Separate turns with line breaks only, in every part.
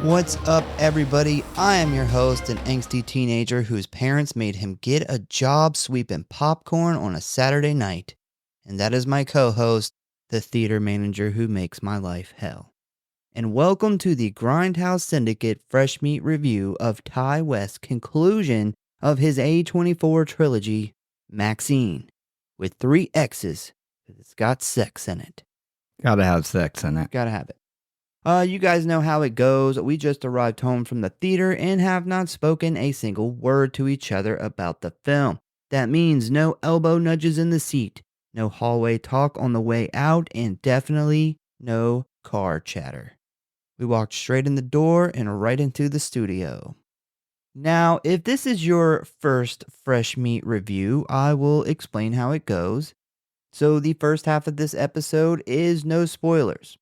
What's up, everybody? I am your host, an angsty teenager whose parents made him get a job sweeping popcorn on a Saturday night. And that is my co-host, the theater manager who makes my life hell. And welcome to the Grindhouse Syndicate Fresh Meat review of Ty West's conclusion of his A24 trilogy, Maxxxine, with 3 X's, because it's got sex in it.
Gotta have sex in it.
Gotta have it. You guys know how it goes. We just arrived home from the theater and have not spoken a single word to each other about the film. That means no elbow nudges in the seat, no hallway talk on the way out, and definitely no car chatter. We walked straight in the door and right into the studio. Now, if this is your first Fresh Meat review, I will explain how it goes. So the first half of this episode is no spoilers.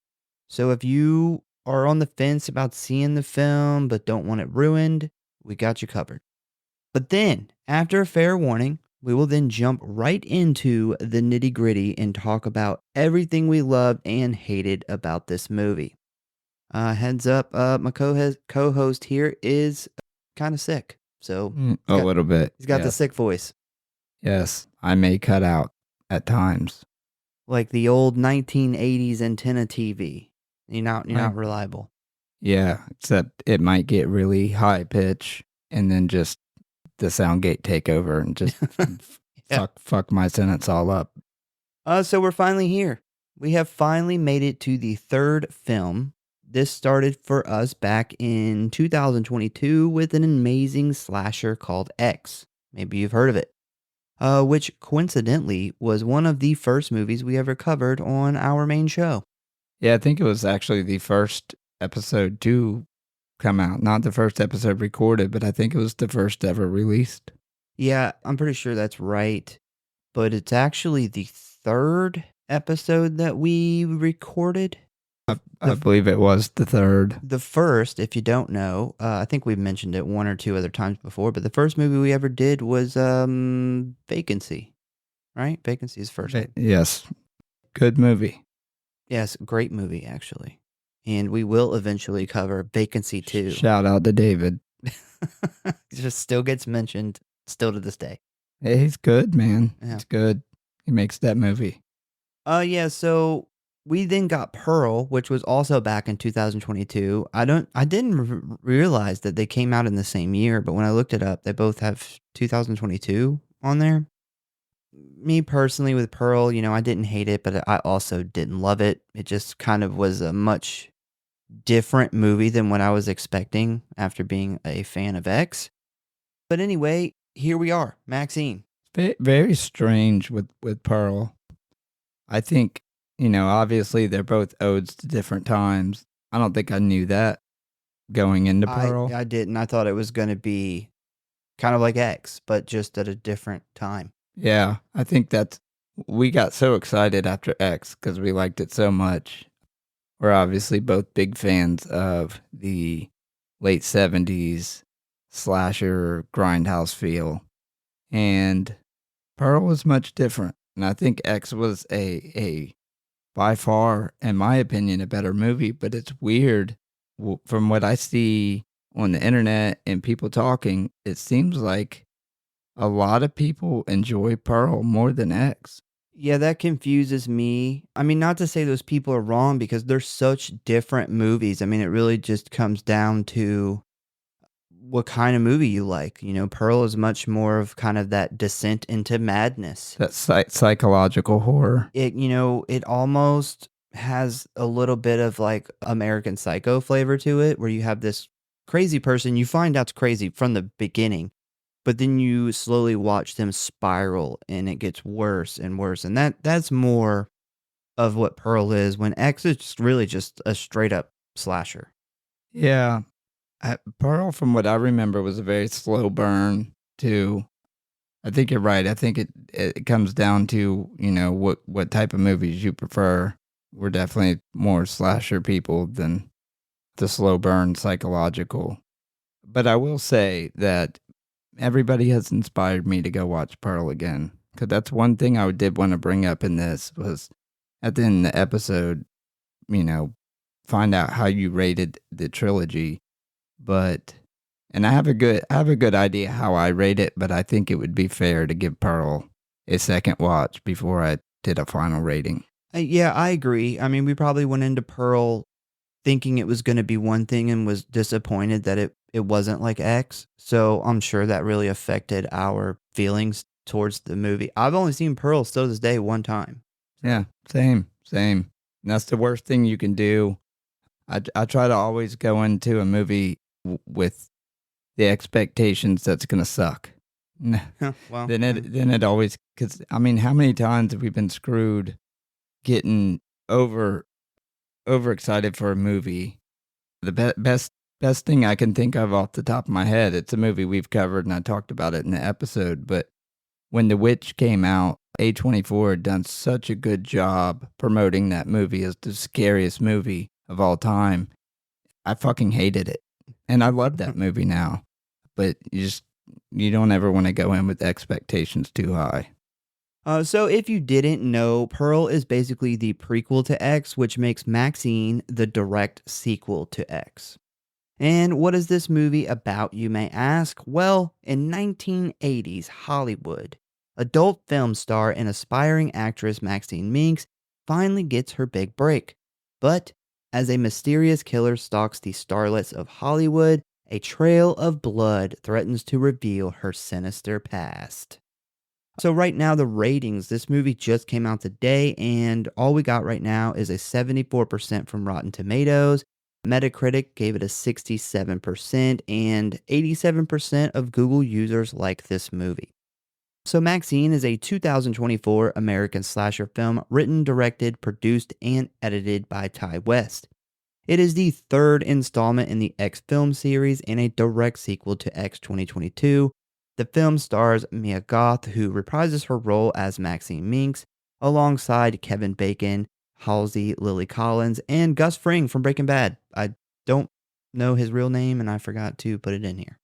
So if you are on the fence about seeing the film but don't want it ruined, we got you covered. But then, after a fair warning, we will then jump right into the nitty-gritty and talk about everything we loved and hated about this movie. Heads up, my co-host here is kind of sick. So
a little bit.
He's got the sick voice.
Yes, I may cut out at times.
Like the old 1980s antenna TV. You're not reliable.
Yeah, except it might get really high pitch and then just the sound gate take over and just fuck my sentence all up.
So we're finally here. We have finally made it to the third film. This started for us back in 2022 with an amazing slasher called X. Maybe you've heard of it. Which coincidentally was one of the first movies we ever covered on our main show.
Yeah, I think it was actually the first episode to come out. Not the first episode recorded, but I think it was the first ever released.
Yeah, I'm pretty sure that's right. But it's actually the third episode that we recorded.
I believe it was the third.
The first, if you don't know, I think we've mentioned it one or two other times before, but the first movie we ever did was Vacancy, right? Vacancy is the first one.
Yes. Good movie.
Yes, great movie, actually. And we will eventually cover Vacancy 2.
Shout out to David.
Just still gets mentioned, still to this day.
Hey, he's good, man.
Yeah.
He's good. He makes that movie.
Yeah, so we then got Pearl, which was also back in 2022. I didn't realize that they came out in the same year, but when I looked it up, they both have 2022 on there. Me personally with Pearl, I didn't hate it, but I also didn't love it. It just kind of was a much different movie than what I was expecting after being a fan of X. But anyway, here we are, Maxxxine.
Very strange with Pearl. I think, obviously they're both odes to different times. I don't think I knew that going into Pearl.
I didn't. I thought it was going to be kind of like X, but just at a different time.
Yeah, I think we got so excited after X because we liked it so much. We're obviously both big fans of the late 70s slasher grindhouse feel. And Pearl was much different. And I think X was a by far, in my opinion, a better movie. But it's weird. From what I see on the internet and people talking, it seems like a lot of people enjoy Pearl more than X.
Yeah, that confuses me. I mean, not to say those people are wrong because they're such different movies. I mean, it really just comes down to what kind of movie you like. Pearl is much more of kind of that descent into madness.
That psychological horror.
It almost has a little bit of like American Psycho flavor to it, where you have this crazy person, you find out's crazy from the beginning. But then you slowly watch them spiral and it gets worse and worse. And that's more of what Pearl is, when X is just really just a straight up slasher.
Yeah. Pearl, from what I remember, was a very slow burn too. I think you're right. I think it comes down to, what type of movies you prefer. We're definitely more slasher people than the slow burn psychological. But I will say that everybody has inspired me to go watch Pearl again. Because that's one thing I did want to bring up in this was at the end of the episode, find out how you rated the trilogy. but and I have a good idea how I rate it, but I think it would be fair to give Pearl a second watch before I did a final rating.
Yeah, I agree. I mean, we probably went into Pearl thinking it was going to be one thing and was disappointed that it wasn't like X. So I'm sure that really affected our feelings towards the movie. I've only seen Pearl still to this day one time.
Yeah, same. And that's the worst thing you can do. I try to always go into a movie with the expectations that's gonna suck.
Well,
Then it always, because I mean, how many times have we been screwed getting over overexcited for a movie? The best thing I can think of off the top of my head, it's a movie we've covered and I talked about it in the episode, but when The Witch came out, A24 had done such a good job promoting that movie as the scariest movie of all time. I fucking hated it. And I love that movie now. But you don't ever want to go in with expectations too high.
so if you didn't know, Pearl is basically the prequel to X, which makes Maxine the direct sequel to X. And what is this movie about, you may ask? Well, in 1980s Hollywood, adult film star and aspiring actress Maxine Minks finally gets her big break. But as a mysterious killer stalks the starlets of Hollywood, a trail of blood threatens to reveal her sinister past. So right now the ratings, this movie just came out today and all we got right now is a 74% from Rotten Tomatoes. Metacritic gave it a 67% and 87% of Google users like this movie. So Maxine is a 2024 American slasher film written, directed, produced, and edited by Ty West. It is the third installment in the X film series and a direct sequel to X 2022. The film stars Mia Goth, who reprises her role as Maxine Minks, alongside Kevin Bacon, Halsey Lily Collins, and Gus Fring from Breaking Bad. I don't know his real name, and I forgot to put it in here.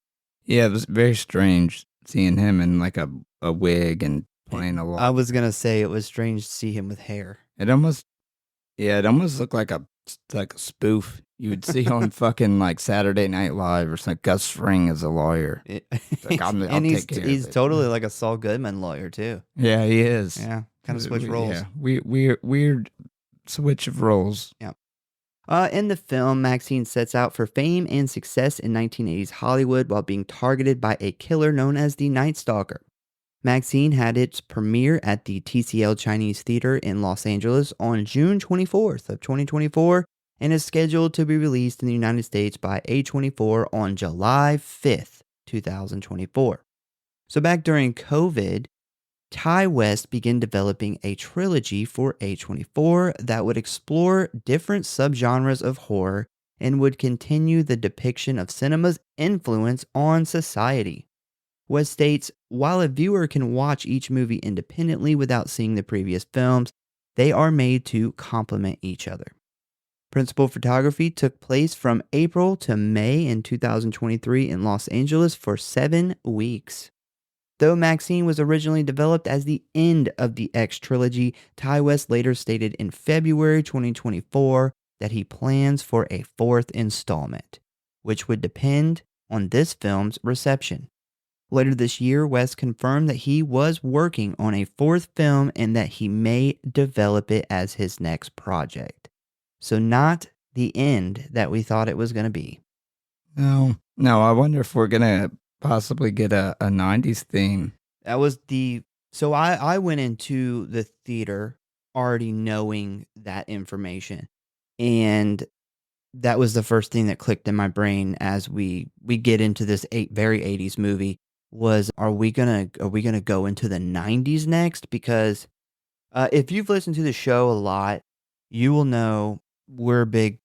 Yeah, it was very strange seeing him in like a wig and playing a lot.
I was going to say it was strange to see him with hair.
It almost looked like a spoof you would see on fucking like Saturday Night Live or something. Gus Fring as a lawyer. Like, I'll
and
take care
he's
of it.
totally like a Saul Goodman lawyer, too.
Yeah, he is.
Yeah, kind of switch roles.
Yeah, weird switch of roles.
Yeah. In the film, Maxine sets out for fame and success in 1980s Hollywood while being targeted by a killer known as the Night Stalker. Maxine had its premiere at the TCL Chinese Theater in Los Angeles on June 24th of 2024 and is scheduled to be released in the United States by A24 on July 5th, 2024. So back during COVID, Ty West began developing a trilogy for A24 that would explore different subgenres of horror and would continue the depiction of cinema's influence on society. West states, while a viewer can watch each movie independently without seeing the previous films, they are made to complement each other. Principal photography took place from April to May in 2023 in Los Angeles for 7 weeks. Though Maxine was originally developed as the end of the X trilogy, Ty West later stated in February 2024 that he plans for a fourth installment, which would depend on this film's reception. Later this year, West confirmed that he was working on a fourth film and that he may develop it as his next project. So not the end that we thought it was going to be.
No, I wonder if we're going to possibly get a 90s theme.
That was so I went into the theater already knowing that information. And that was the first thing that clicked in my brain as we get into this very 80s movie was, are we gonna go into the 90s next? Because if you've listened to the show a lot, you will know we're big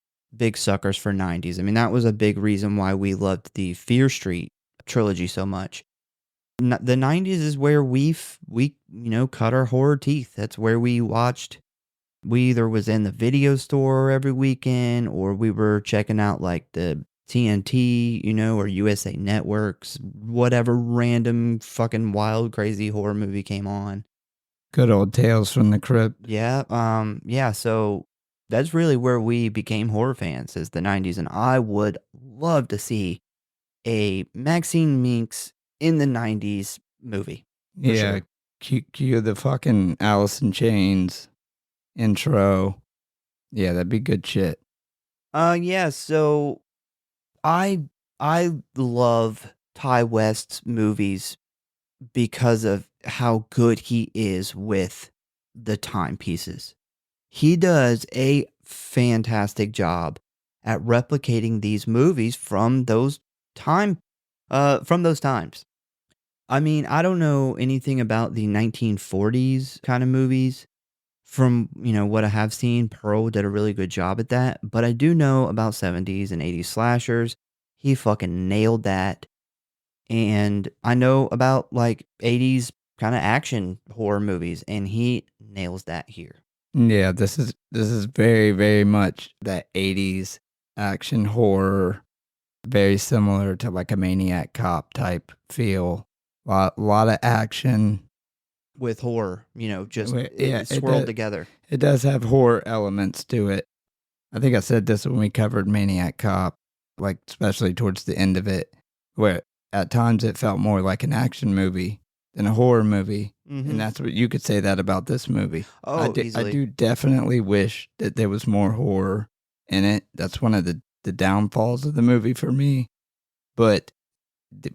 suckers for 90s. I mean, that was a big reason why we loved the Fear Street trilogy so much. The 90s is where we cut our horror teeth. That's where we watched. We either was in the video store every weekend or we were checking out like the TNT, or USA Networks, whatever random fucking wild crazy horror movie came on.
Good old Tales from the Crypt.
Yeah, so that's really where we became horror fans, is the 90s, and I would love to see a Maxine Minx in the 90s movie for
Yeah,
sure.
cue the fucking Alice in Chains intro. Yeah, that'd be good shit.
Yeah, so I I love Ty West's movies because of how good he is with the timepieces. He does a fantastic job at replicating these movies from those times. I mean, I don't know anything about the 1940s kind of movies. From, what I have seen, Pearl did a really good job at that, but I do know about 70s and 80s slashers. He fucking nailed that. And I know about like 80s kind of action horror movies, and he nails that here.
Yeah, this is very, very much that 80s action horror, very similar to like a Maniac Cop type feel. Lot of action.
With horror, just
Yeah,
swirled together.
it does have horror elements to it. I think I said this when we covered Maniac Cop, like especially towards the end of it, where at times it felt more like an action movie than a horror movie. And
Mhm.
that's what you could say that about this movie.
Oh,
I
easily.
do definitely wish that there was more horror in it. That's one of the downfalls of the movie for me. But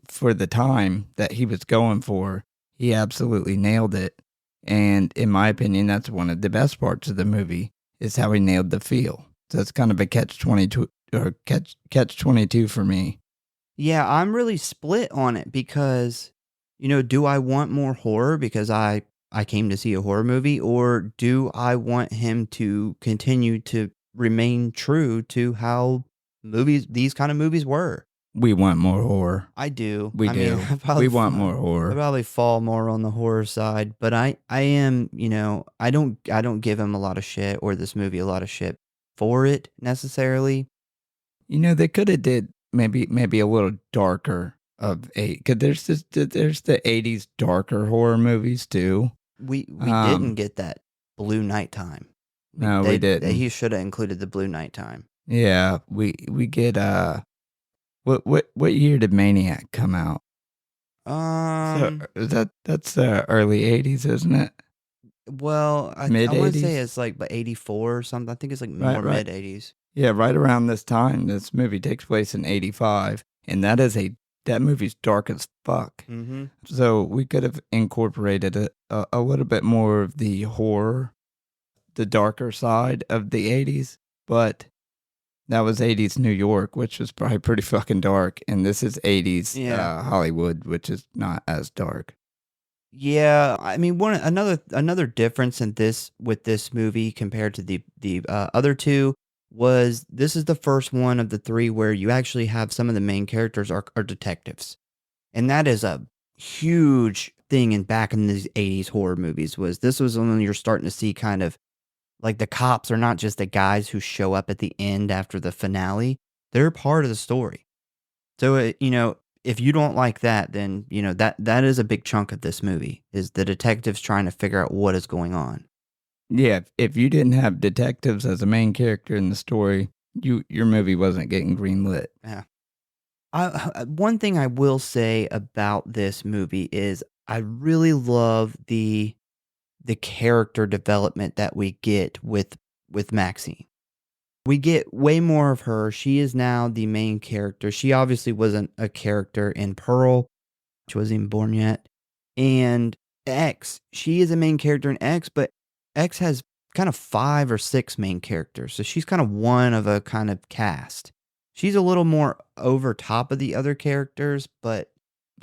for the time that he was going for, he absolutely nailed it. And in my opinion, that's one of the best parts of the movie is how he nailed the feel. So it's kind of a catch 22 or catch 22 for me.
Yeah, I'm really split on it because, do I want more horror because I came to see a horror movie, or do I want him to continue to remain true to how these kind of movies were?
We want more horror.
I do.
We
I mean,
do. We want more
I
horror.
probably fall more on the horror side, but I am, I don't give him a lot of shit or this movie a lot of shit for it necessarily.
You know, they could have did maybe a little darker of cause there's the 80s darker horror movies too.
We didn't
Um,
get that blue nighttime.
no, we didn't.
He should have included the blue nighttime.
Yeah, we get what year did Maniac come out? So
Um,
that's early 80s, isn't it?
well, I
Mid
want to say
80s?
it's like but 84 or something. I think it's like
Right,
more
right.
mid 80s.
Yeah, right around this time. This movie takes place in 85, and that movie's dark as fuck.
Mhm.
So we could have incorporated a little bit more of the horror, the darker side of the 80s, but that was 80s New York, which was probably pretty fucking dark, and this is 80s
Yeah.
Hollywood, which is not as dark.
Yeah, I mean, another difference in this with this movie compared to the other two was this is the first one of the three where you actually have some of the main characters are detectives, and that is a huge thing in back in these 80s horror movies. This was when you're starting to see kind of like the cops are not just the guys who show up at the end after the finale; they're part of the story. So, if you don't like that, then, that is a big chunk of this movie, is the detectives trying to figure out what is going on.
Yeah, if you didn't have detectives as a main character in the story, your movie wasn't getting greenlit.
Yeah. One thing I will say about this movie is I really love the character development that we get with Maxine. We get way more of her. She is now the main character. She obviously wasn't a character in Pearl. She wasn't even born yet. And X, she is a main character in X, but X has kind of 5 or 6 main characters. So she's kind of one of a kind of cast. She's a little more over top of the other characters, but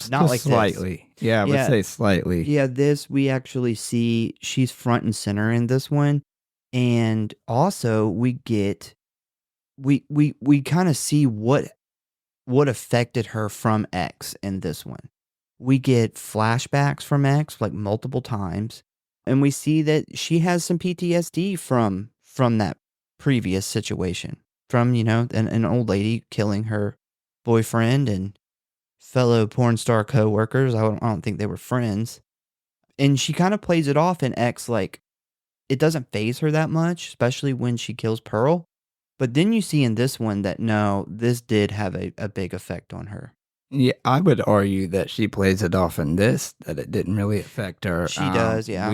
not
Just
like this.
slightly. Yeah, I would
Yeah,
say slightly.
yeah, this we actually see she's front and center in this one. And also we kind of see what affected her from X in this one. We get flashbacks from X like multiple times, and we see that she has some PTSD from that previous situation. From, an old lady killing her boyfriend and fellow porn star coworkers. I don't think they were friends. And she kind of plays it off in X like it doesn't phase her that much, especially when she kills Pearl. But then you see in this one that no, this did have a big effect on her.
Yeah, I would argue that she plays it off in this, that it didn't really affect her.
She does, yeah.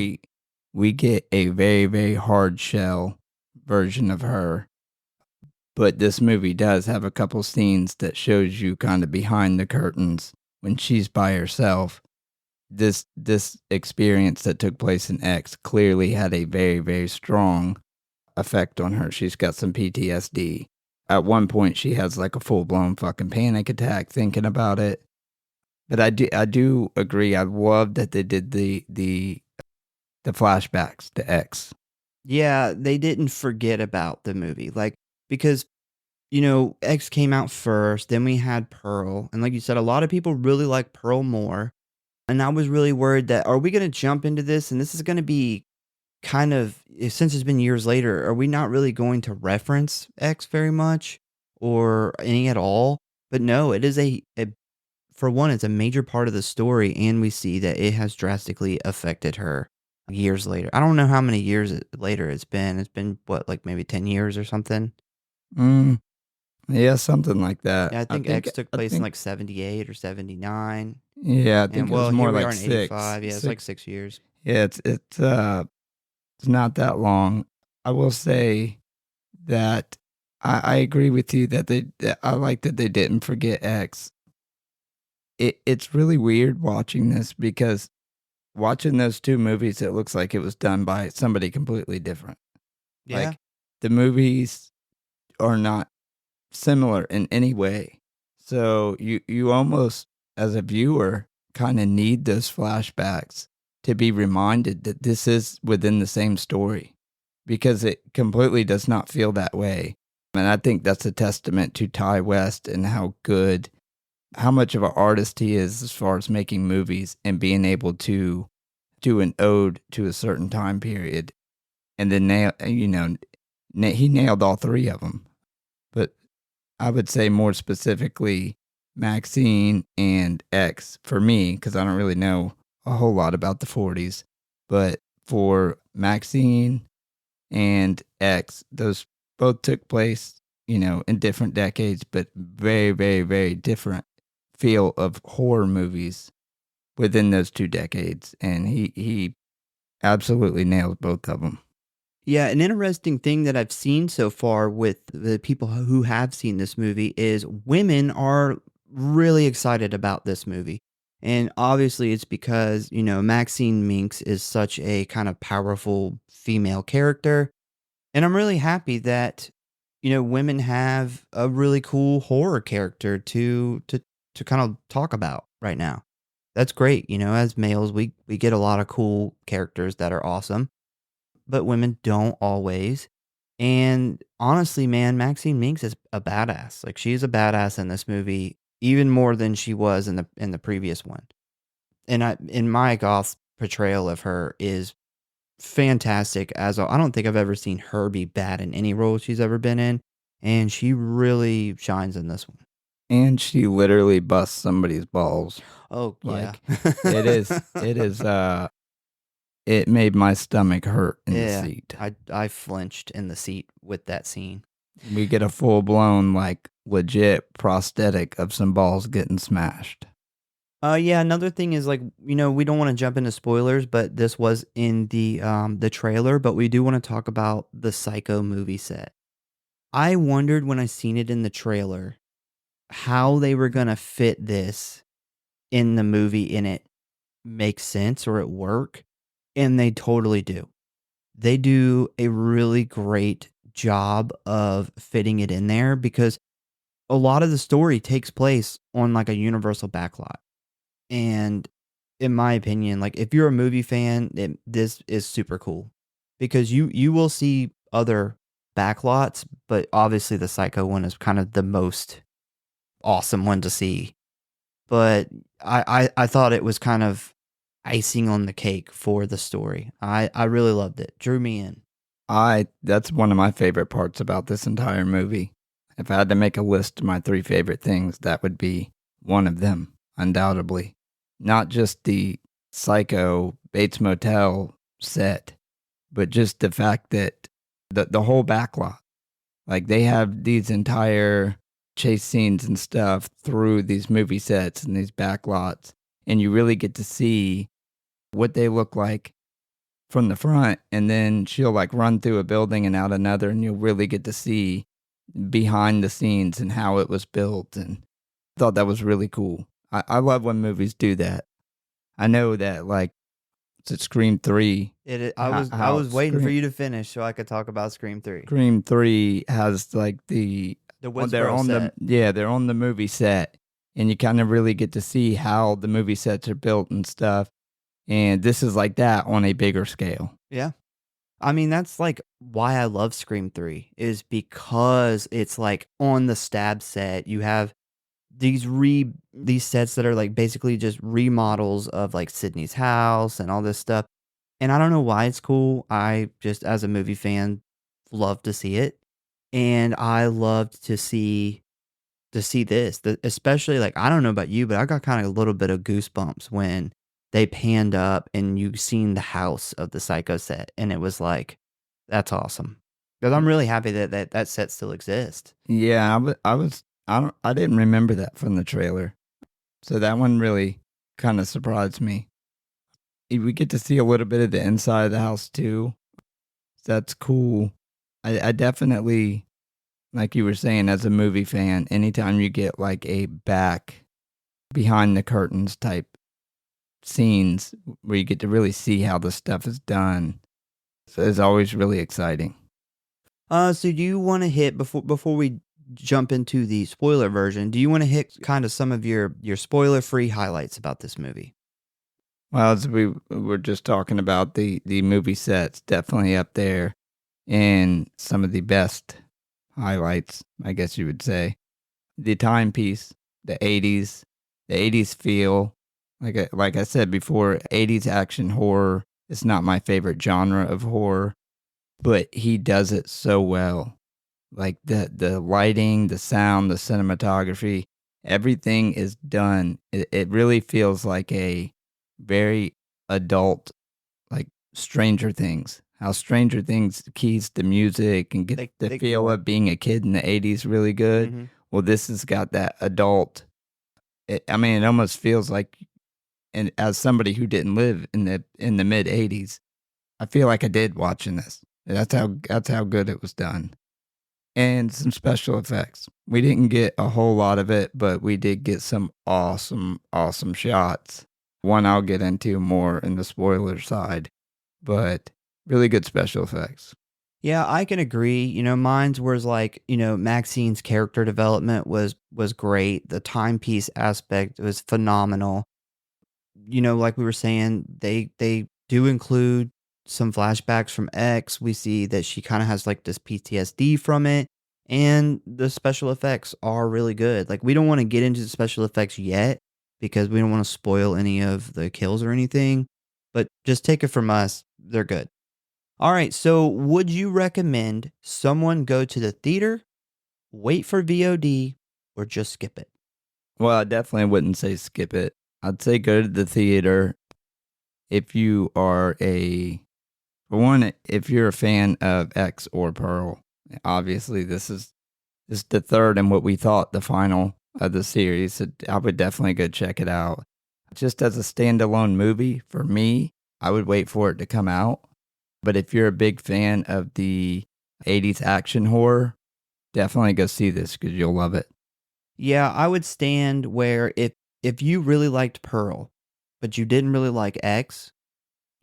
We get a very, very hard shell version of her, but this movie does have a couple scenes that shows you kind of behind the curtains when she's by herself. This experience that took place in X clearly had a very, very strong effect on her. She's got some PTSD. At one point, she has like a full blown fucking panic attack thinking about it. But I do agree. I love that they did the flashbacks to X.
Yeah, they didn't forget about the movie. Like, because, X came out first, then we had Pearl. And like you said, a lot of people really like Pearl more. And I was really worried that, are we going to jump into this? And this is going to be kind of, since it's been years later, are we not really going to reference X very much or any at all? But no, it is for one, it's a major part of the story. And we see that it has drastically affected her years later. I don't know how many years later it's been. It's been what, like maybe 10 years or something?
Mm, yeah, something like that.
Yeah, I think X took
I
place in
think
like 78 or 79.
yeah, I
And
think it
well,
was
here
more
we
like
are in
6.
85. Yeah, it's like
6.
6 years.
Yeah, it's not that long. I will say that I agree with you that I like that they didn't forget X. It's really weird watching this because watching those two movies, it looks like it was done by somebody completely different.
Yeah.
Like the movies are not similar in any way. So you almost as a viewer kind of need those flashbacks to be reminded that this is within the same story because it completely does not feel that way. And I think that's a testament to Ty West and how much of an artist he is as far as making movies and being able to do an ode to a certain time period and then he nailed all three of them. But I would say more specifically Maxine and X for me, because I don't really know a whole lot about the 40s. But for Maxine and X, those both took place, in different decades, but very, very, very different feel of horror movies within those 2 decades. And he absolutely nailed both of them.
Yeah, an interesting thing that I've seen so far with the people who have seen this movie is women are really excited about this movie. And obviously it's because, Maxine Minks is such a kind of powerful female character. And I'm really happy that, women have a really cool horror character to kind of talk about right now. That's great. As males, we get a lot of cool characters that are awesome, but women don't always. And honestly, man, Maxine Minks is a badass. Like she's a badass in this movie, even more than she was in the previous one. And Maya Goth's portrayal of her is fantastic. I don't think I've ever seen her be bad in any role she's ever been in, and she really shines in this one.
And she literally busts somebody's balls.
Oh yeah,
Like it made my stomach hurt in the
yeah.
seat.
I flinched in the seat with that scene.
We get a full blown, like legit prosthetic of some balls getting smashed.
Yeah, another thing is like, we don't want to jump into spoilers, but this was in the trailer, but we do want to talk about the Psycho movie set. I wondered when I seen it in the trailer how they were going to fit this in the movie and it makes sense or it work, and they totally do. They do a really great job of fitting it in there because a lot of the story takes place on like a universal backlot. And in my opinion, like if you're a movie fan, this is super cool because you will see other backlots, but obviously the Psycho one is kind of the most awesome one to see. But I thought it was kind of icing on the cake for the story. I really loved it. Drew me in.
That's one of my favorite parts about this entire movie. If I had to make a list of my 3 favorite things, that would be one of them, undoubtedly. Not just the Psycho Bates Motel set, but just the fact that the whole backlot. Like they have these entire chase scenes and stuff through these movie sets and these back lots, and you really get to see what they look like from the front, and then she'll like run through a building and out another, and you'll really get to see behind the scenes and how it was built, and I thought that was really cool. I love when movies do that. I know that like it's Scream 3.
I was waiting for
Scream
you to finish so I could talk about Scream 3.
Scream 3 has like
The
they're
Woodsboro
on
set.
they're on the movie set, and you kind of really get to see how the movie sets are built and stuff. And this is like that on a bigger scale.
Yeah. I mean, that's like why I love Scream 3 is because it's like on the stab set. You have these sets that are like basically just remodels of like Sydney's house and all this stuff. And I don't know why it's cool. I just as a movie fan love to see it. And I loved to see this, especially like I don't know about you, but I got kind of a little bit of goosebumps when they panned up and you seen the house of the Psycho set, and it was like, that's awesome. Because I'm really happy that set still exists.
Yeah, I didn't remember that from the trailer. So that one really kind of surprised me. We get to see a little bit of the inside of the house too. That's cool. I definitely, like you were saying, as a movie fan, anytime you get like a back behind the curtains type scenes where you get to really see how the stuff is done, it's always really exciting.
So do you want to hit before we jump into the spoiler version? Do you want to hit kind of some of your spoiler free highlights about this movie?
Well, as we were just talking about, the movie sets definitely up there, and some of the best highlights, I guess you would say. The timepiece, the 80s feel. Like I said before, 80s action horror is not my favorite genre of horror, but he does it so well. Like the lighting, the sound, the cinematography, everything is done. It really feels like a very adult, like Stranger Things. How Stranger Things keys the music and get the feel of being a kid in the 80s really good.
Mm-hmm.
Well, this has got that adult. I mean, it almost feels like, and as somebody who didn't live in the mid 80s, I feel like I did watching this. That's how good it was done. And some special effects. We didn't get a whole lot of it, but we did get some awesome shots. One I'll get into more in the spoiler side, but really good special effects.
Yeah, I can agree. Mine's was like, Maxine's character development was great. The timepiece aspect was phenomenal. Like we were saying, they do include some flashbacks from X. We see that she kind of has like this PTSD from it, and the special effects are really good. Like we don't want to get into the special effects yet because we don't want to spoil any of the kills or anything, but just take it from us, they're good. All right, so would you recommend someone go to the theater, wait for VOD, or just skip it?
Well, I definitely wouldn't say skip it. I'd say go to the theater if you are for one, if you're a fan of X or Pearl. Obviously, this is the third and what we thought the final of the series. So I would definitely go check it out. Just as a standalone movie, for me, I would wait for it to come out. But if you're a big fan of the 80s action horror, definitely go see this because you'll love it.
Yeah, I would stand where if you really liked Pearl, but you didn't really like X,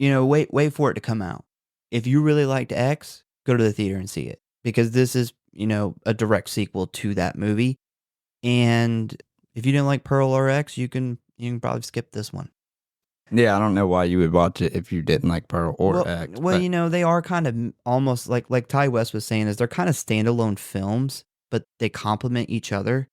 wait for it to come out. If you really liked X, go to the theater and see it because this is, a direct sequel to that movie. And if you didn't like Pearl or X, you can probably skip this one.
Yeah, I don't know why you would watch it if you didn't like Pearl or
Well,
X.
well,
But
they are kind of almost like Ty West was saying is they're kind of standalone films, but they complement each other.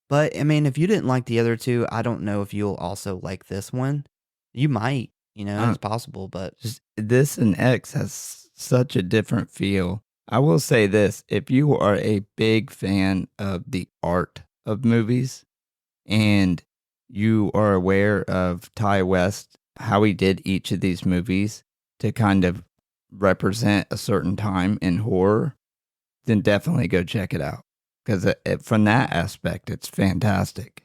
But I mean, if you didn't like the other two, I don't know if you'll also like this one. You might,
I
it's possible, but
just this and X has such a different feel. I will say this, if you are a big fan of the art of movies and you are aware of Ty West, how he did each of these movies to kind of represent a certain time in horror, then definitely go check it out. because from that aspect, it's fantastic.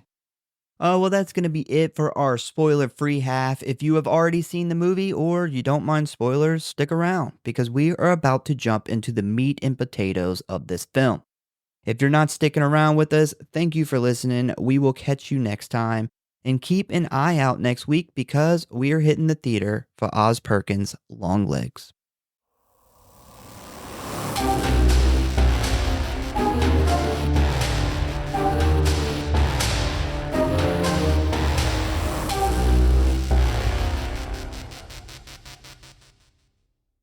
Oh, well, that's going to be it for our spoiler free half. If you have already seen the movie or you don't mind spoilers, stick around because we are about to jump into the meat and potatoes of this film. If you're not sticking around with us, thank you for listening. We will catch you next time. And keep an eye out next week because we are hitting the theater for Oz Perkins' Long Legs.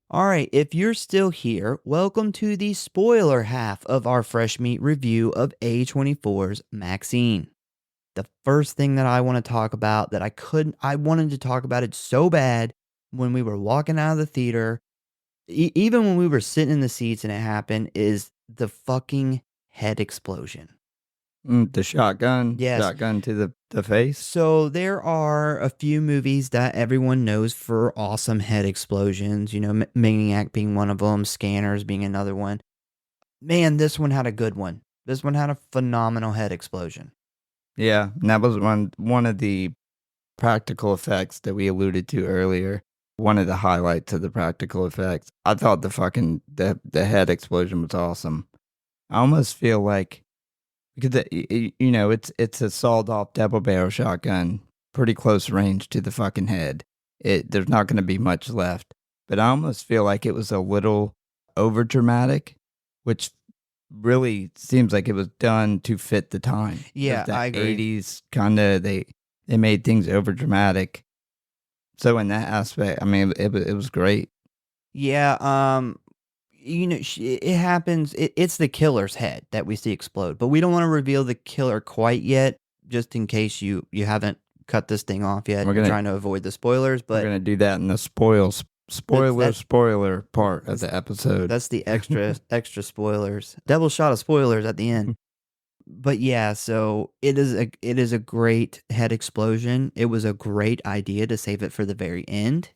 All right, if you're still here, welcome to the spoiler half of our fresh meat review of A24's Maxxxine. The first thing that I want to talk about that I wanted to talk about it so bad when we were walking out of the theater, even when we were sitting in the seats and it happened, is the fucking head explosion.
The shotgun
Yes.
to the face.
So there are a few movies that everyone knows for awesome head explosions, Maniac being one of them, Scanners being another one. Man, this one had a good one. This one had a phenomenal head explosion.
Yeah, and that was one of the practical effects that we alluded to earlier. One of the highlights of the practical effects. I thought the head explosion was awesome. I almost feel like because it's a sawed-off double barrel shotgun, pretty close range to the fucking head. There's not going to be much left, but I almost feel like it was a little over dramatic, which really seems like it was done to fit the time.
Yeah, I agree.
80s kind of they made things over dramatic. So in that aspect, I mean, it was great.
Yeah, it happens. It's the killer's head that we see explode, but we don't want to reveal the killer quite yet, just in case you haven't cut this thing off yet. We're trying to avoid the spoilers, but
we're gonna do that in the spoiler part of the episode.
That's the extra spoilers. Double shot of spoilers at the end. But yeah, so it is a great head explosion. It was a great idea to save it for the very end.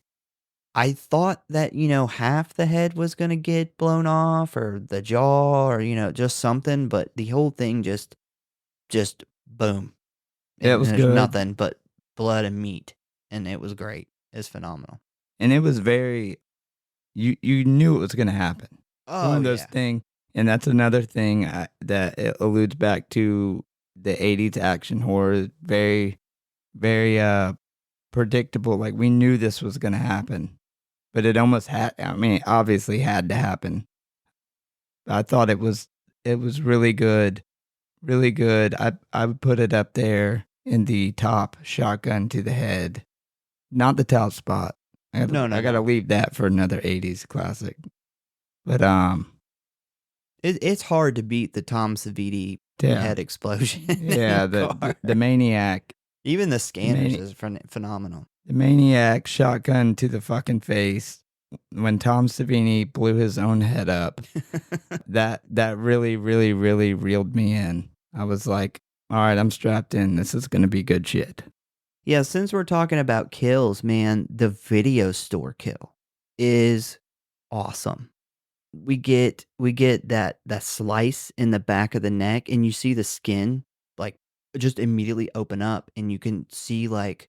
I thought that, half the head was going to get blown off or the jaw or, just something, but the whole thing just boom.
Yeah, it was
there's
good.
Nothing but blood and meat. And it was great. It's phenomenal.
And it was very, you knew it was going to happen.
Oh,
one of those things. And that's another thing that it alludes back to the 80s action horror. Very, very predictable. Like we knew this was going to happen. But it almost obviously had to happen. I thought it was really good. Really good. I would put it up there in the top shotgun to the head. Not the top spot. I gotta leave that for another 80s classic. But
it's hard to beat the Tom Savini head explosion.
Yeah, the Maniac.
Even the Scanners is phenomenal.
The Maniac shotgun to the fucking face when Tom Savini blew his own head up. that really, really, really reeled me in. I was like, all right, I'm strapped in. This is going to be good shit.
Yeah, since we're talking about kills, man, the video store kill is awesome. We get that slice in the back of the neck and you see the skin like just immediately open up and you can see like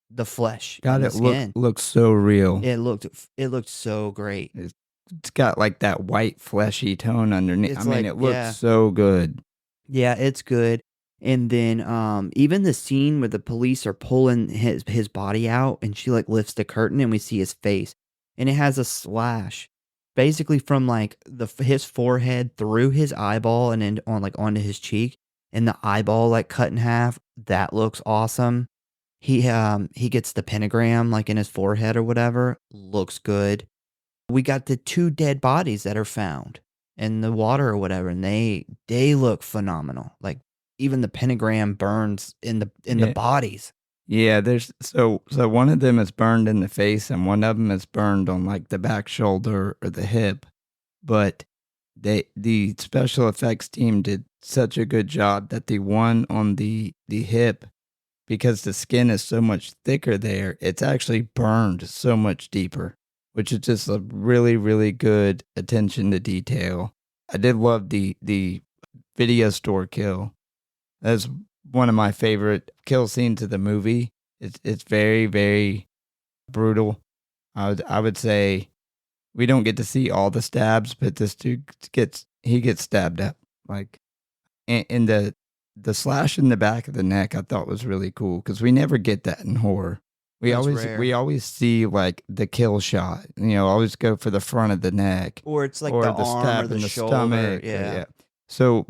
the flesh.
God, it looks so real.
It looked so great.
It's got like that white fleshy tone underneath. It looks so good.
Yeah, it's good. And then even the scene where the police are pulling his body out and she like lifts the curtain and we see his face and it has a slash basically from like his forehead through his eyeball and then onto his cheek and the eyeball like cut in half. That looks awesome. He gets the pentagram like in his forehead or whatever. Looks good. We got the 2 dead bodies that are found in the water or whatever, and they look phenomenal. Like even the pentagram burns in the bodies.
Yeah, there's so one of them is burned in the face and one of them is burned on like the back shoulder or the hip. But the special effects team did such a good job that the one on the hip, because the skin is so much thicker there, it's actually burned so much deeper, which is just a really, really good attention to detail. I did love the video store kill. That's one of my favorite kill scenes of the movie. It's very, very brutal. I would say we don't get to see all the stabs, but this dude gets stabbed up. Like, and the slash in the back of the neck I thought was really cool because we never get that in horror. We
That's
always
rare.
we always see like the kill shot. Always go for the front of the neck
Or it's like
or
the
the
arm or
stab
the
in the
shoulder.
stomach. Or,
Yeah.
yeah. So,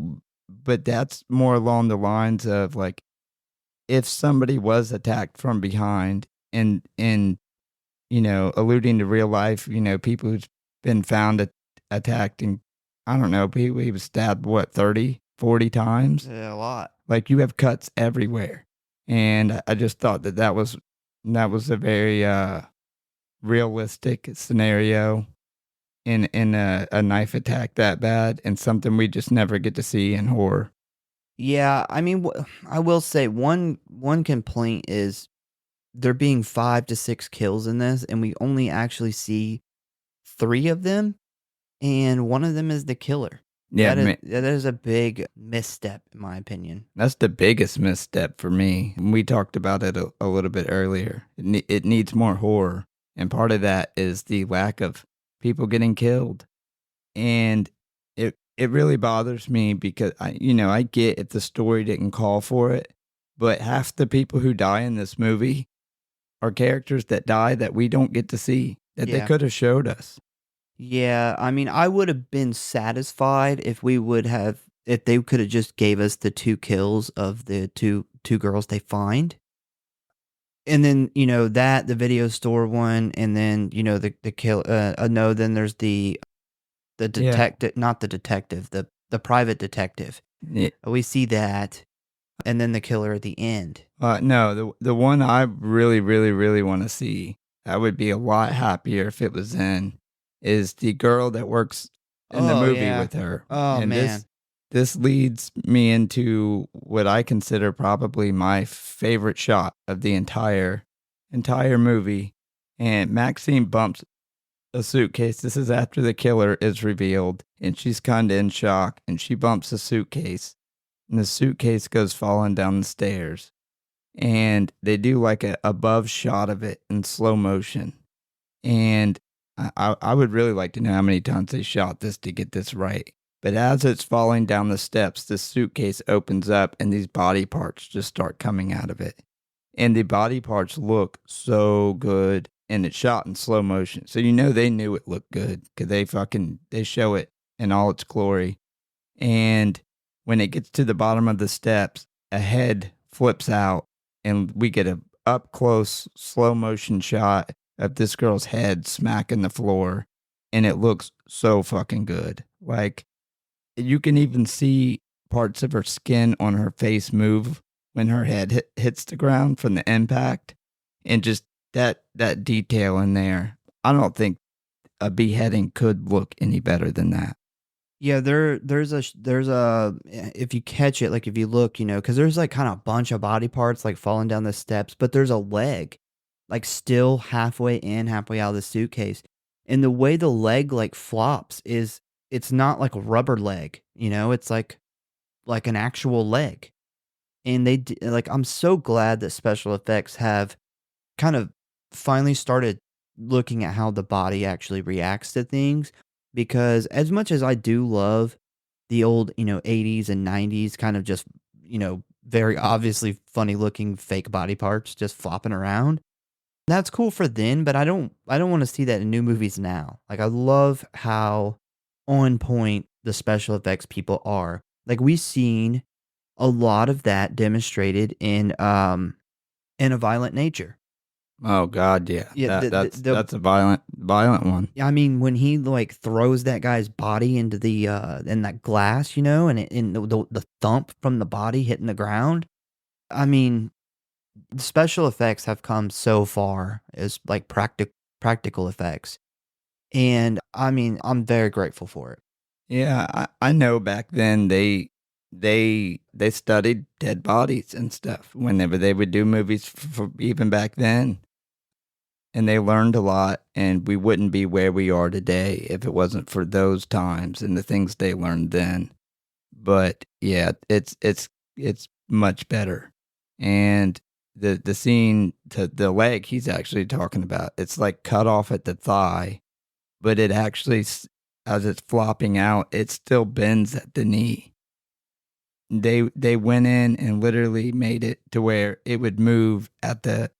but that's more along the lines of like if somebody was attacked from behind and alluding to real life, people who's been found attacked and I don't know, he was stabbed what 30, 40 times.
Yeah, a lot.
Like you have cuts everywhere, and I just thought that was a very realistic scenario in a knife attack that bad, and something we just never get to see in horror.
Yeah, I mean, I will say one complaint is there being 5 to 6 kills in this, and we only actually see 3 of them, and one of them is the killer.
Yeah,
That is a big misstep in my opinion.
that's the biggest misstep for me. We talked about it a little bit earlier. It needs more horror, and part of that is the lack of people getting killed. And it really bothers me because I get if the story didn't call for it, but half the people who die in this movie are characters that die that we don't get to see that they
Yeah.
could have showed us.
Yeah, I mean, I would have been satisfied if they could have just gave us the 2 kills of the two girls they find. And then, the video store one, and then, the kill no, then there's the
Yeah.
detective, not the detective, the private detective.
Yeah.
We see that, and then the killer at the end.
No, the one I really, really, really want to see, I would be a lot happier if it was in, is the girl that works in the
Oh,
movie
yeah.
with her.
Oh,
And
man.
this leads me into what I consider probably my favorite shot of the entire movie. And Maxine bumps a suitcase. This is after the killer is revealed, and she's kind of in shock, and she bumps a suitcase, and the suitcase goes falling down the stairs, and they do like a above shot of it in slow motion. And I would really like to know how many times they shot this to get this right. But as it's falling down the steps, the suitcase opens up and these body parts just start coming out of it. And the body parts look so good, and it's shot in slow motion. So they knew it looked good because they show it in all its glory. And when it gets to the bottom of the steps, a head flips out and we get a up close slow motion shot of this girl's head smacking the floor, and it looks so fucking good. Like you can even see parts of her skin on her face move when her head hits the ground from the impact, and just that detail in there. I don't think a beheading could look any better than that.
Yeah, if you catch it, like if you look, because there's like kind of a bunch of body parts like falling down the steps, but there's a leg like still halfway in, halfway out of the suitcase. And the way the leg like flops is it's not like a rubber leg, it's like an actual leg. And like I'm so glad that special effects have kind of finally started looking at how the body actually reacts to things, because as much as I do love the old, 80s and 90s kind of just, very obviously funny looking fake body parts just flopping around. That's cool for then, but I don't want to see that in new movies now. Like I love how on point the special effects people are. Like we've seen a lot of that demonstrated in A Violent Nature.
Oh God, yeah.
Yeah,
That's a violent one.
I mean, when he like throws that guy's body into the in that glass, and the thump from the body hitting the ground. I mean, the special effects have come so far as like practical effects, and I mean, I'm very grateful for it.
Yeah, I know back then they studied dead bodies and stuff whenever they would do movies for even back then. And they learned a lot, and we wouldn't be where we are today if it wasn't for those times and the things they learned then. but yeah, it's much better. And the scene to the leg he's actually talking about, it's like cut off at the thigh, but it actually as it's flopping out, it still bends at the knee. They went in and literally made it to where it would move at the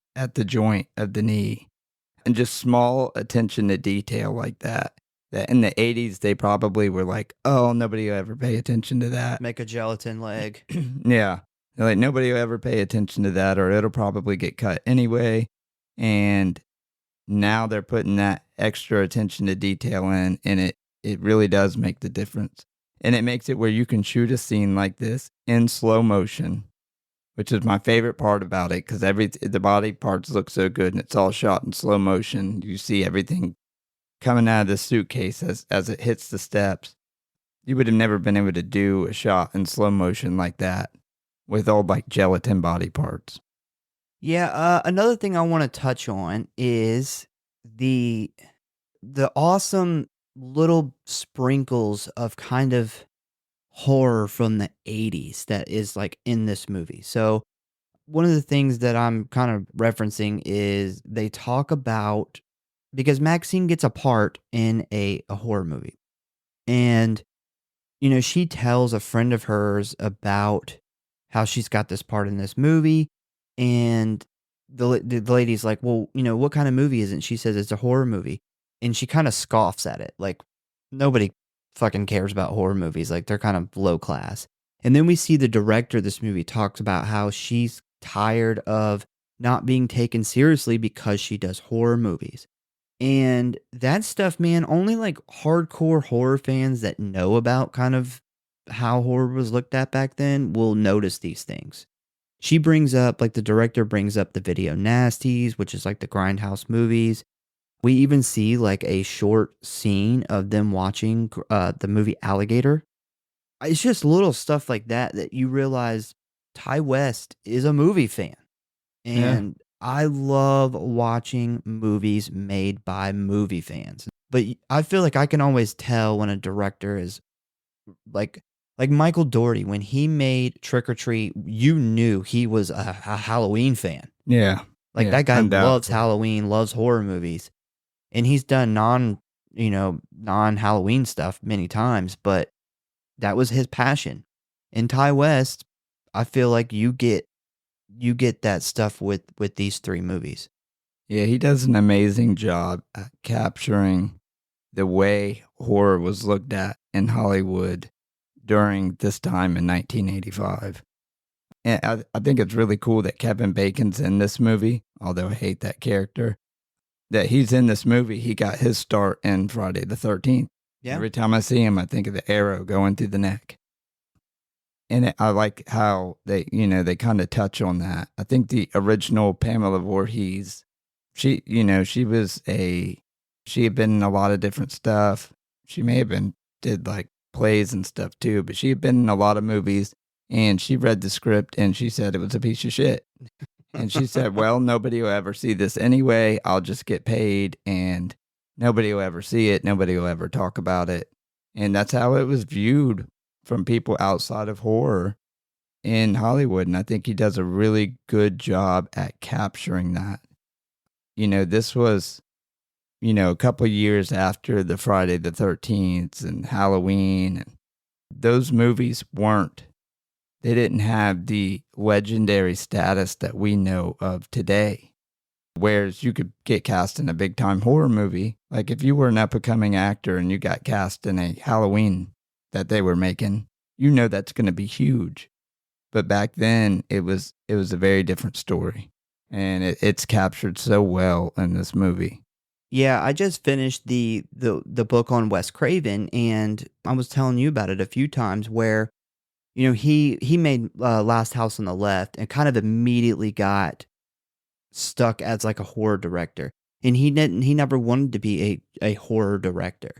joint of the knee, and just small attention to detail like that. That in the '80s they probably were like, "Oh, nobody will ever pay attention to that."
Make a gelatin leg.
Yeah, they're like nobody will ever pay attention to that, or it'll probably get cut anyway. And now they're putting that extra attention to detail in, and it really does make the difference. And it makes it where you can shoot a scene like this in slow motion, which is my favorite part about it, because the body parts look so good, and it's all shot in slow motion. You see everything coming out of the suitcase as it hits the steps. You would have never been able to do a shot in slow motion like that with all like gelatin body parts.
Yeah, another thing I want to touch on is the the awesome little sprinkles of kind of horror from the 80s that is like in this movie. So, one of the things that I'm kind of referencing is they talk about because Maxine gets a part in a horror movie. And she tells a friend of hers about how she's got this part in this movie, and the lady's like, "Well, what kind of movie is it?" And she says it's a horror movie, and she kind of scoffs at it, like nobody fucking cares about horror movies, like they're kind of low class. And then we see the director of this movie talks about how she's tired of not being taken seriously because she does horror movies. And that stuff, man, only like hardcore horror fans that know about kind of how horror was looked at back then will notice these things. She brings up, like the director brings up the video nasties, which is like the Grindhouse movies. We even see like a short scene of them watching the movie Alligator. It's just little stuff like that that you realize Ty West is a movie fan.
Yeah.
And I love watching movies made by movie fans. But I feel like I can always tell when a director is like Michael Dougherty, when he made Trick or Treat, you knew he was a Halloween fan.
Yeah.
Like
Yeah.
that guy loves
Undoubtedly.
Halloween, loves horror movies, and he's done non Halloween stuff many times, but that was his passion. In Ty West, I feel like you get that stuff with these 3 movies.
Yeah, he does an amazing job at capturing the way horror was looked at in Hollywood during this time in 1985. And I think it's really cool that Kevin Bacon's in this movie, although I hate that character. That he's in this movie, he got his start in Friday the 13th.
Yeah.
Every time I see him, I think of the arrow going through the neck. And I like how they kind of touch on that. I think the original Pamela Voorhees, she had been in a lot of different stuff. She may have been, did like plays and stuff too, but she had been in a lot of movies, and she read the script and she said it was a piece of shit. And she said, well, nobody will ever see this anyway. I'll just get paid, and nobody will ever see it. Nobody will ever talk about it. And that's how it was viewed from people outside of horror in Hollywood. And I think he does a really good job at capturing that. This was, a couple years after the Friday the 13th and Halloween. And those movies they didn't have the legendary status that we know of today. Whereas you could get cast in a big time horror movie. Like if you were an up and coming actor and you got cast in a Halloween that they were making, that's going to be huge. But back then it was a very different story. And it's captured so well in this movie.
Yeah, I just finished the book on Wes Craven, and I was telling you about it a few times where, he made Last House on the Left and kind of immediately got stuck as like a horror director. And he never wanted to be a horror director.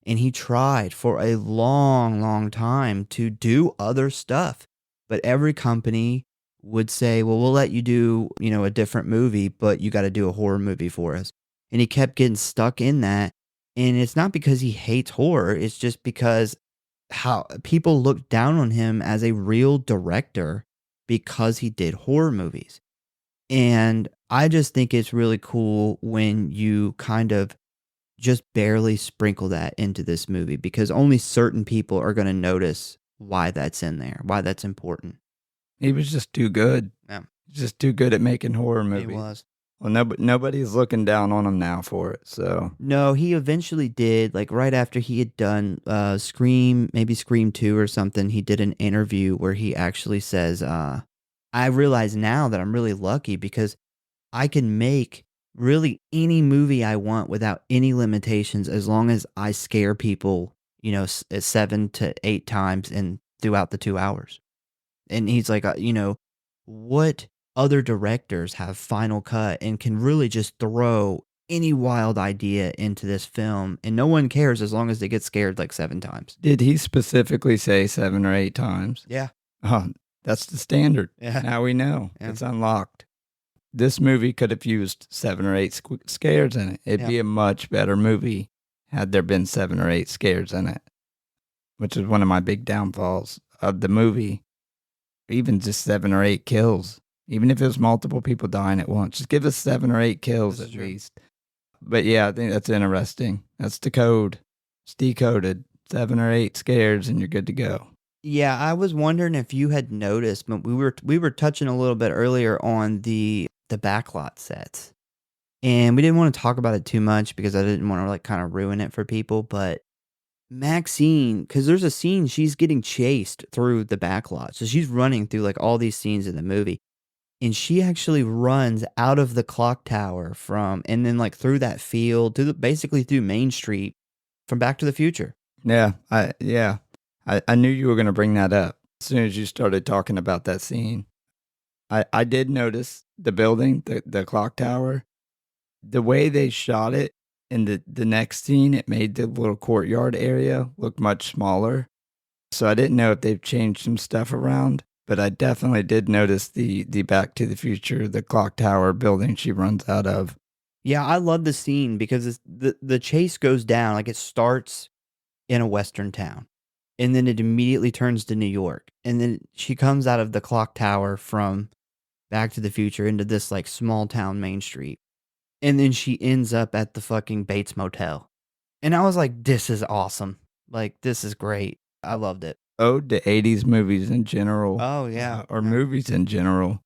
And he tried for a long, long time to do other stuff. But every company would say, well, we'll let you do, a different movie, but you got to do a horror movie for us. And he kept getting stuck in that. And it's not because he hates horror. It's just because how people looked down on him as a real director because he did horror movies. And I just think it's really cool when you kind of just barely sprinkle that into this movie because only certain people are going to notice why that's in there, why that's important.
He was just too good.
Yeah,
Just too good at making horror
he
movies.
was.
Well, nobody's looking down on him now for it. So
No, he eventually did, like right after he had done Scream, maybe Scream 2 or something, he did an interview where he actually says, I realize now that I'm really lucky because I can make really any movie I want without any limitations as long as I scare people, 7 to 8 times and throughout the 2 hours. And he's like, what other directors have Final Cut and can really just throw any wild idea into this film and no one cares as long as they get scared like 7 times.
did he specifically say 7 or 8 times?
Yeah.
Oh, that's the standard.
Yeah.
Now we know.
Yeah.
It's unlocked. This movie could have used 7 or 8 scares in it. It'd be a much better movie had there been 7 or 8 scares in it, which is one of my big downfalls of the movie. Even just 7 or 8 kills. Even if it was multiple people dying at once, just give us 7 or 8 kills at least. But yeah, I think that's interesting. That's the code. It's decoded. 7 or 8 scares and you're good to go.
Yeah, I was wondering if you had noticed, but we were touching a little bit earlier on the backlot sets. And we didn't want to talk about it too much because I didn't want to like kind of ruin it for people, but Maxine, because there's a scene she's getting chased through the backlot. So she's running through like all these scenes in the movie. And she actually runs out of the clock tower and then like through that field to basically through Main Street from Back to the Future.
Yeah, I knew you were going to bring that up as soon as you started talking about that scene. I did notice the building, the clock tower, the way they shot it in the next scene, it made the little courtyard area look much smaller. So I didn't know if they've changed some stuff around, but I definitely did notice the Back to the Future, the clock tower building she runs out of.
Yeah, I love the scene because the chase goes down, like it starts in a western town and then it immediately turns to New York. And then she comes out of the clock tower from Back to the Future into this like small town Main Street. And then she ends up at the fucking Bates Motel. And I was like, this is awesome. Like, this is great. I loved it.
Ode to 80s movies in general.
Oh, yeah.
Or movies in general.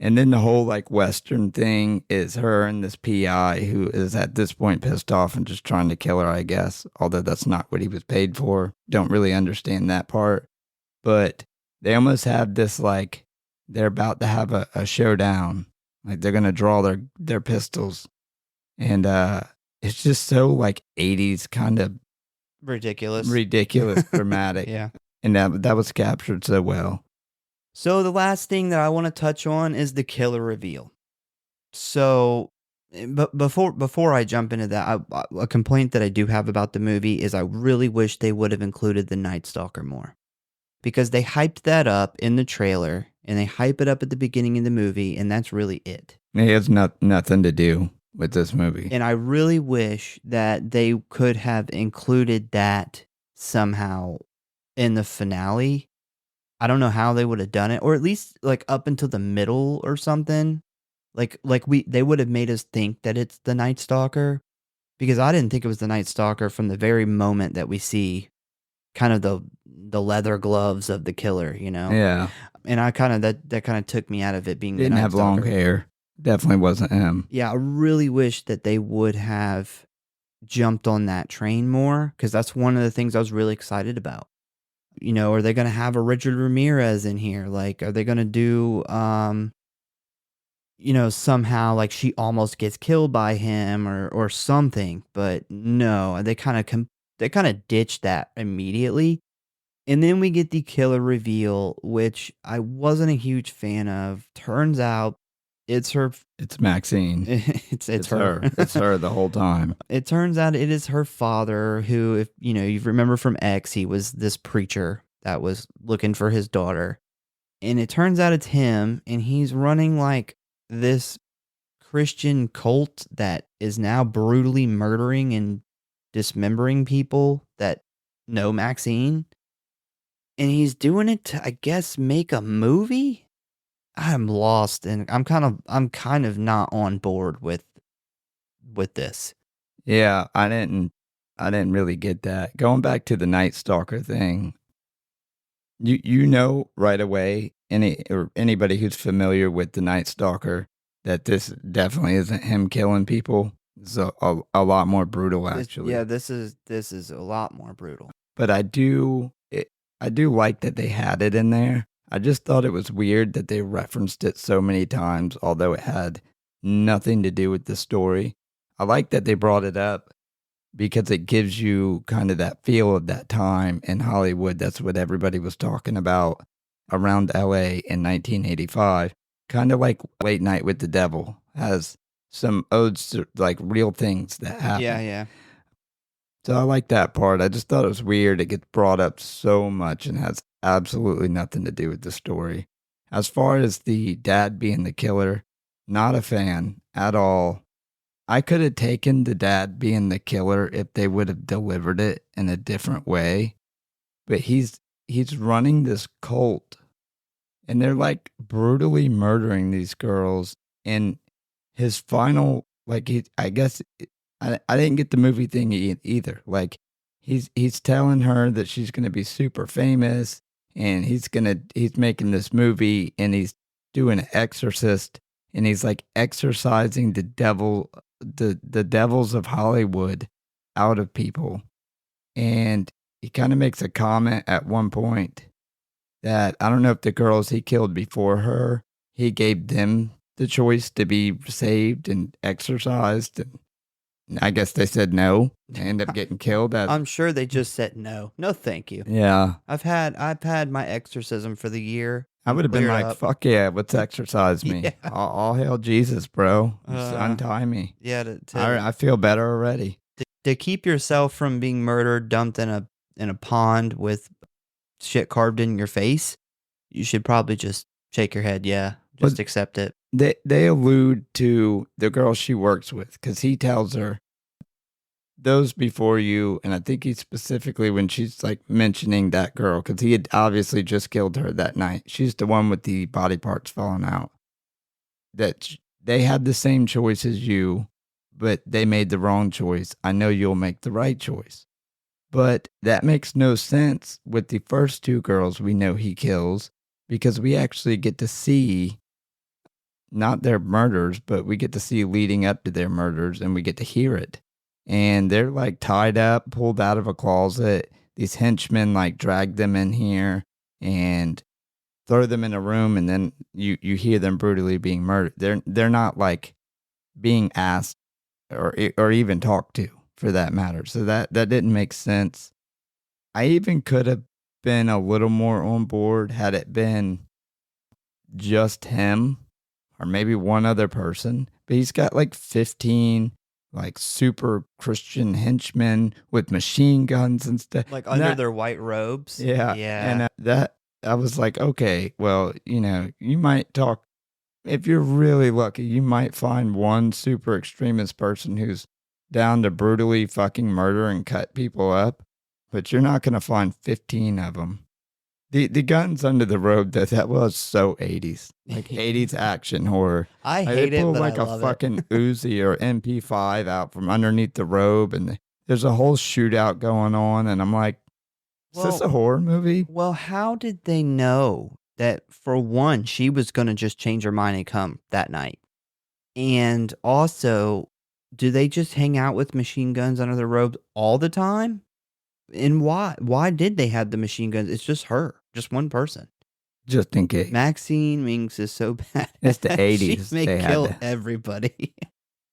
And then the whole like Western thing is her and this PI who is at this point pissed off and just trying to kill her, I guess. Although that's not what he was paid for. Don't really understand that part. But they almost have this like they're about to have a showdown. Like they're gonna draw their pistols. And it's just so like 80s kind of
ridiculous
dramatic.
Yeah.
And that was captured so well.
So the last thing that I want to touch on is the killer reveal. So, but before I jump into that, a complaint that I do have about the movie is I really wish they would have included the Night Stalker more, because they hyped that up in the trailer and they hype it up at the beginning of the movie, and that's really it.
It has nothing to do with this movie.
And I really wish that they could have included that somehow in the finale. I don't know how they would have done it, or at least like up until the middle or something. Like they would have made us think that it's the Night Stalker, because I didn't think it was the Night Stalker from the very moment that we see kind of the leather gloves of the killer,
Yeah.
And I kind of that kind of took me out of it being
Didn't
the Night
have
Stalker.
long hair. Definitely wasn't him.
Yeah, I really wish that they would have jumped on that train more, because that's one of the things I was really excited about. Are they going to have a Richard Ramirez in here? Like, are they going to do, somehow like she almost gets killed by him or something? But no, they kind of ditched that immediately. And then we get the killer reveal, which I wasn't a huge fan of. Turns out it's her.
It's Maxxine.
It's her.
It's her the whole time.
It turns out it is her father, who, if you remember from X, he was this preacher that was looking for his daughter. And it turns out it's him, and he's running like this Christian cult that is now brutally murdering and dismembering people that know Maxxine. and he's doing it to, I guess, make a movie? I'm lost, and I'm kind of not on board with this.
Yeah, I didn't really get that. Going back to the Night Stalker thing, you know right away, anybody who's familiar with the Night Stalker, that this definitely isn't him killing people. It's a lot more brutal,
Yeah,
actually.
this is a lot more brutal.
But I do like that they had it in there. I just thought it was weird that they referenced it so many times, although it had nothing to do with the story. I like that they brought it up because it gives you kind of that feel of that time in Hollywood. That's what everybody was talking about around LA in 1985. Kind of like Late Night with the Devil has some odes to like real things that
Yeah,
happen.
yeah.
So I like that part. I just thought it was weird. It gets brought up so much and has absolutely nothing to do with the story. As far as the dad being the killer, not a fan at all. I could have taken the dad being the killer if they would have delivered it in a different way, but he's running this cult and they're like brutally murdering these girls, and his final, like, I guess I didn't get the movie thing either. Like, he's telling her that she's going to be super famous and he's making this movie and he's doing an exorcist and he's like exorcising the devils of Hollywood out of people. And he kind of makes a comment at one point that I don't know if the girls he killed before her, he gave them the choice to be saved and exorcised. And I guess they said no and end up getting killed.
I'm sure they just said no. No, thank you.
Yeah.
I've had my exorcism for the year.
I
I'm
would have been
cleared
like,
up.
fuck yeah, let's exorcise me.
Yeah.
All hail Jesus, bro. Just
Uh,
untie me.
yeah, to
I feel better already.
to keep yourself from being murdered, dumped in a pond with shit carved in your face, you should probably just shake your head. Yeah,
But
just accept it.
they allude to the girl she works with because he tells her those before you, and I think he specifically when she's like mentioning that girl because he had obviously just killed her that night. She's the one with the body parts falling out. They had the same choice as you, but they made the wrong choice. I know you'll make the right choice. But that makes no sense with the first two girls we know he kills because we actually get to see not their murders, but we get to see leading up to their murders and we get to hear it. And they're like tied up, pulled out of a closet. These henchmen like drag them in here and throw them in a room, and then you hear them brutally being murdered. They're not like being asked or even talked to for that matter. So that didn't make sense. I even could have been a little more on board had it been just him or maybe one other person, but he's got like 15 like super Christian henchmen with machine guns and stuff.
Like
And
under their white robes.
yeah,
Yeah.
and that I was like, okay, well, you might talk if you're really lucky, you might find one super extremist person who's down to brutally fucking murder and cut people up, but you're not going to find 15 of them. The guns under the robe, that was so 80s. Like 80s action horror.
I
Like,
hate
they
it,
pull
but I
like a
love
fucking
it.
Uzi or MP5 out from underneath the robe, and there's a whole shootout going on, and I'm like, is this a
Well,
horror movie?
well, how did they know that for one, she was gonna just change her mind and come that night? And also, do they just hang out with machine guns under their robes all the time? And why? Why did they have the machine guns? It's just her, just one person.
Just in case.
Maxine Minx is so bad.
It's the
She
80s.
may
They had
kill
to.
everybody.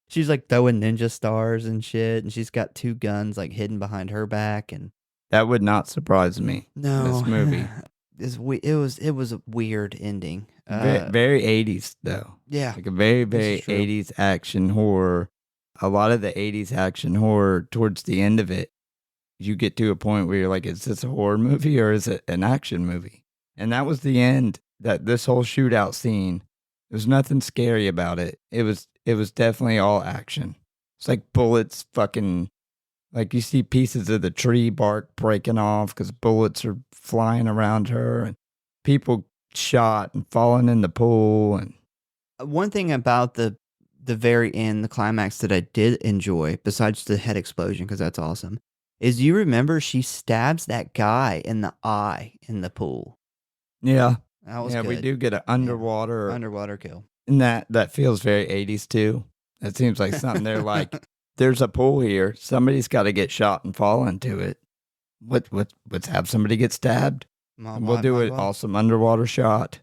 She's like throwing ninja stars and shit, and she's got two guns like hidden behind her back. And
That would not surprise me.
no,
This movie.
it was a weird ending.
Very 80s, though.
Yeah,
Like a very,
this
very
is true.
80s action horror. A lot of the 80s action horror, towards the end of it, you get to a point where you're like, is this a horror movie or is it an action movie? And that was the end, that this whole shootout scene, there's nothing scary about it. It was definitely all action. It's like bullets fucking Like you see pieces of the tree bark breaking off because bullets are flying around her, and people shot and falling in the pool. And
One thing about the very end, the climax that I did enjoy, besides the head explosion, because that's awesome, is you remember she stabs that guy in the eye in the pool.
yeah,
That was
yeah, we
good.
do get an
Yeah.
underwater,
Underwater kill.
and that feels very 80s too. It seems like something they're like, there's a pool here. Somebody's got to get shot and fall into it. Let's have somebody get stabbed, and we'll do
Might as
an
well.
awesome underwater shot.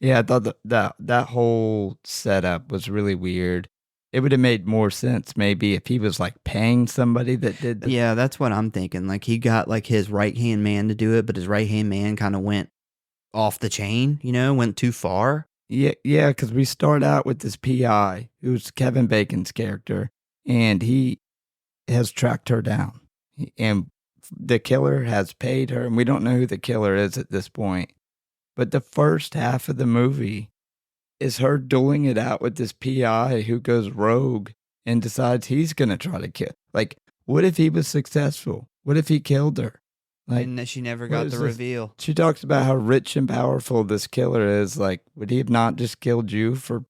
Yeah, I thought that whole setup was really weird. It would have made more sense maybe if he was like paying somebody that did the.
Yeah, that's what I'm thinking. Like he got like his right hand man to do it, but his right hand man kind of went off the chain, went too far.
Yeah, yeah, because we start out with this PI who's Kevin Bacon's character, and he has tracked her down, and the killer has paid her, and we don't know who the killer is at this point. But the first half of the movie is her dueling it out with this PI who goes rogue and decides he's going to try to kill. Like, what if he was successful? What if he killed her? Like,
And that she never
what
got
is
the
this?
reveal.
She talks about how rich and powerful this killer is. Like, would he have not just killed you for?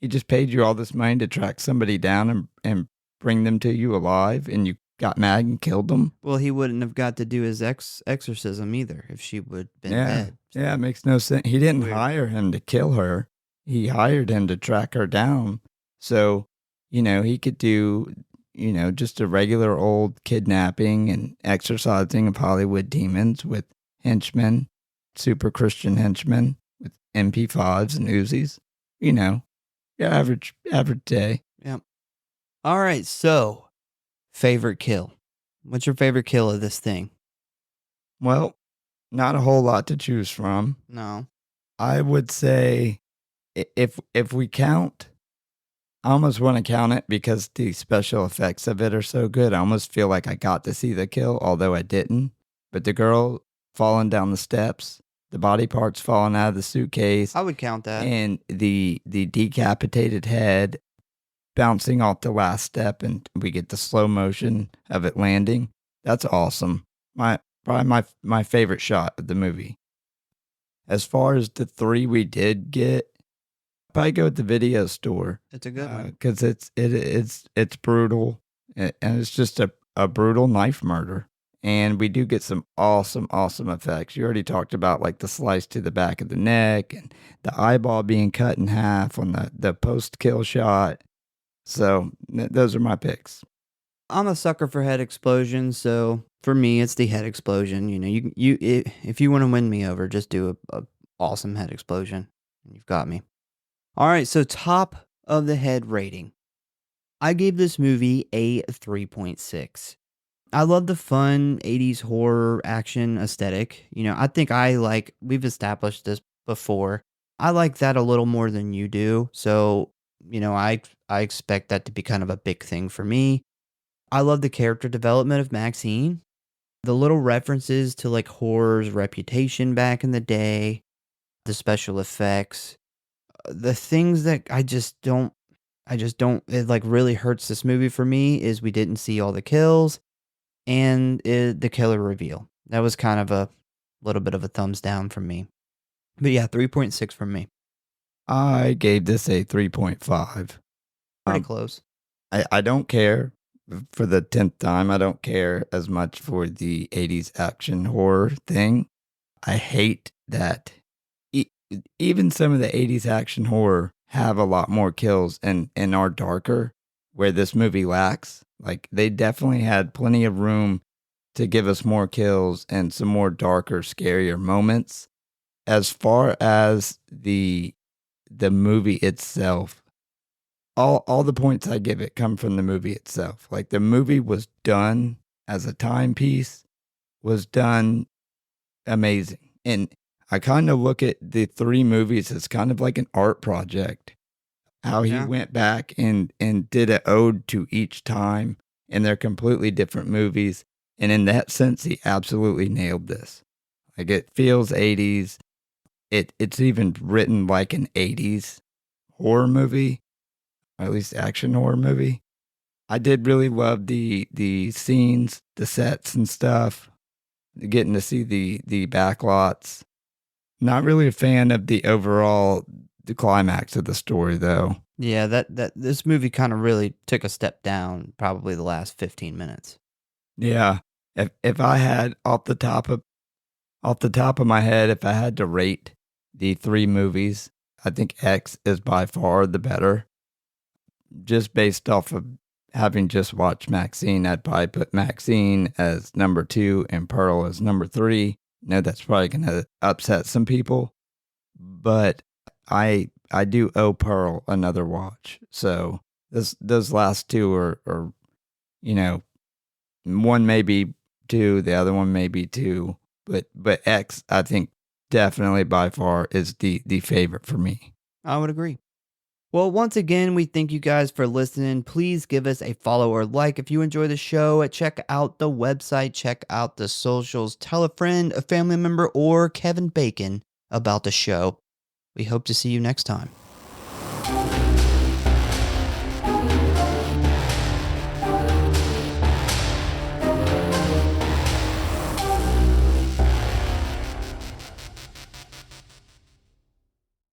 He just paid you all this money to track somebody down and bring them to you alive, and you got mad and killed them.
Well, he wouldn't have got to do his exorcism either if she would have been
Yeah,
dead.
yeah, it makes no sense. He didn't
Weird.
hire him to kill her. He hired him to track her down. So, he could do, just a regular old kidnapping and exorcising of Hollywood demons with henchmen, super Christian henchmen with MP5s and Uzis. Your average day.
Yep. All right, so favorite kill. What's your favorite kill of this thing?
Well, not a whole lot to choose from.
No.
I would say if we count, I almost want to count it because the special effects of it are so good. I almost feel like I got to see the kill, although I didn't. But the girl falling down the steps, the body parts falling out of the suitcase,
I would count that.
and the decapitated head bouncing off the last step, and we get the slow motion of it landing. That's awesome. Probably my favorite shot of the movie. As far as the three we did get, probably go with the video store.
It's a good one.
Because it's brutal, and it's just a brutal knife murder. And we do get some awesome effects. You already talked about like the slice to the back of the neck and the eyeball being cut in half on the post kill shot. So those are my picks.
I'm a sucker for head explosions, so for me, it's the head explosion. If you want to win me over, just do a awesome head explosion. You've got me. All right, so top of the head rating. I gave this movie a 3.6. I love the fun 80s horror action aesthetic. I think we've established this before. I like that a little more than you do. So, I expect that to be kind of a big thing for me. I love the character development of Maxxine. The little references to like horror's reputation back in the day, the special effects, the things that it like really hurts this movie for me is we didn't see all the kills and the killer reveal. That was kind of a little bit of a thumbs down from me. But yeah, 3.6 from me.
I gave this a 3.5.
Pretty close.
I don't care for the 10th time. I don't care as much for the 80s action horror thing. I hate that even some of the 80s action horror have a lot more kills and are darker, where this movie lacks. Like, they definitely had plenty of room to give us more kills and some more darker, scarier moments. As far as the movie itself, all the points I give it come from the movie itself. Like, the movie was done as a timepiece, was done amazing. And I kind of look at the three movies as kind of like an art project. How he went back and did an ode to each time, and they're completely different movies. And in that sense, he absolutely nailed this. Like, it feels 80s. It's even written like an 80s horror movie, or at least action horror movie. I did really love the scenes, the sets and stuff, getting to see the back lots. Not really a fan of the climax of the story though.
Yeah, that this movie kind of really took a step down probably the last 15 minutes.
Yeah. If I had off the top of my head, if I had to rate the three movies, I think X is by far the better. Just based off of having just watched Maxxine, I'd probably put Maxxine as number two and Pearl as number three. No, that's probably going to upset some people, but I do owe Pearl another watch. So those last two are you know, one may be two, the other one may be two, but X I think definitely by far is the favorite for me.
I would agree. Well, once again, we thank you guys for listening. Please give us a follow or like if you enjoy the show. Check out the website, check out the socials, tell a friend, a family member, or Kevin Bacon about the show. We hope to see you next time.